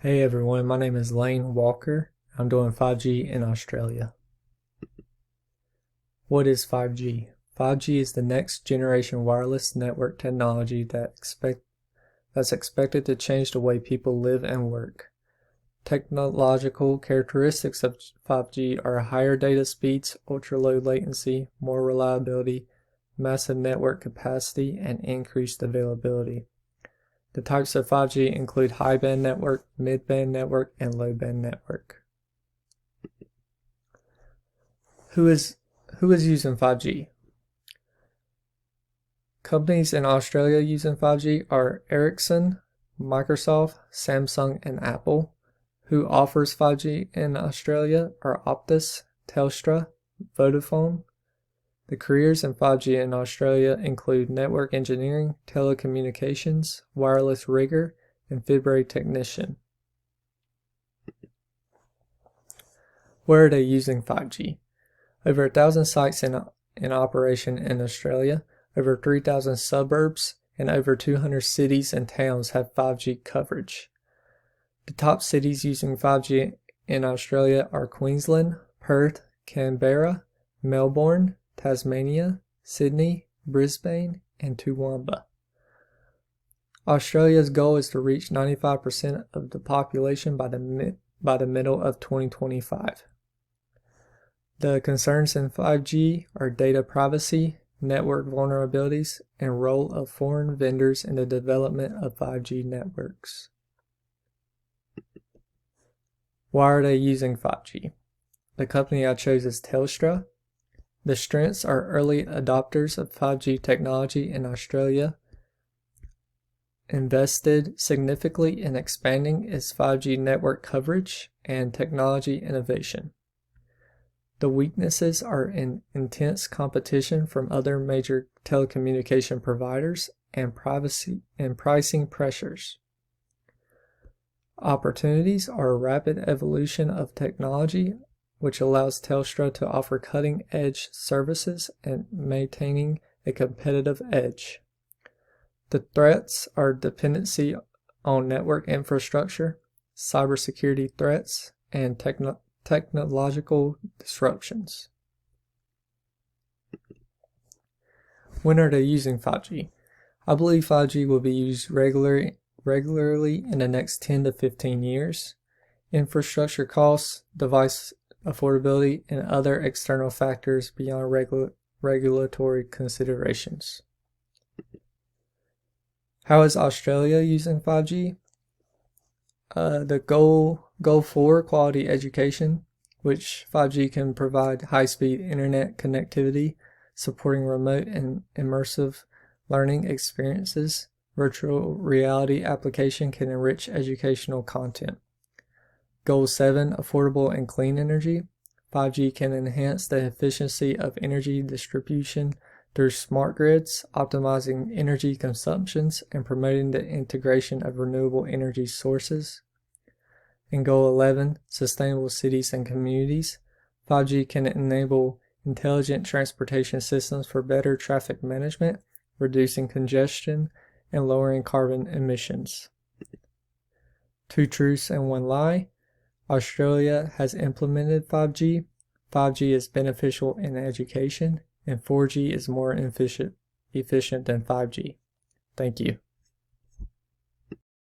Hey everyone, my name is Lane Walker. I'm doing 5G in Australia. What is 5G? 5G is the next generation wireless network technology that's expected to change the way people live and work. Technological characteristics of 5G are higher data speeds, ultra-low latency, more reliability, massive network capacity, and increased availability. The types of 5G include high-band network, mid-band network, and low-band network. Who is using 5G? Companies in Australia using 5G are Ericsson, Microsoft, Samsung, and Apple. Who offers 5G in Australia are Optus, Telstra, Vodafone. The careers in 5G in Australia include network engineering, telecommunications, wireless rigger, and fibre technician. Where are they using 5G? Over 1,000 sites in operation in Australia, over 3,000 suburbs, and over 200 cities and towns have 5G coverage. The top cities using 5G in Australia are Queensland, Perth, Canberra, Melbourne, Tasmania, Sydney, Brisbane, and Toowoomba. Australia's goal is to reach 95% of the population by the middle of 2025. The concerns in 5G are data privacy, network vulnerabilities, and role of foreign vendors in the development of 5G networks. Why are they using 5G? The company I chose is Telstra. The strengths are early adopters of 5G technology in Australia, invested significantly in expanding its 5G network coverage and technology innovation. The weaknesses are in intense competition from other major telecommunication providers and privacy and pricing pressures. Opportunities are a rapid evolution of technology, which allows Telstra to offer cutting-edge services and maintaining a competitive edge. The threats are dependency on network infrastructure, cybersecurity threats, and technological disruptions. When are they using 5G? I believe 5G will be used regularly in the next 10 to 15 years. Infrastructure costs, device affordability, and other external factors beyond regulatory considerations. How is Australia using 5G? The goal 4, quality education, which 5G can provide high-speed internet connectivity, supporting remote and immersive learning experiences. Virtual reality application can enrich educational content. Goal 7, affordable and clean energy. 5G can enhance the efficiency of energy distribution through smart grids, optimizing energy consumptions and promoting the integration of renewable energy sources. In Goal 11, sustainable cities and communities. 5G can enable intelligent transportation systems for better traffic management, reducing congestion, and lowering carbon emissions. 2 truths and 1 lie. Australia has implemented 5G. 5G is beneficial in education, and 4G is more efficient than 5G. Thank you.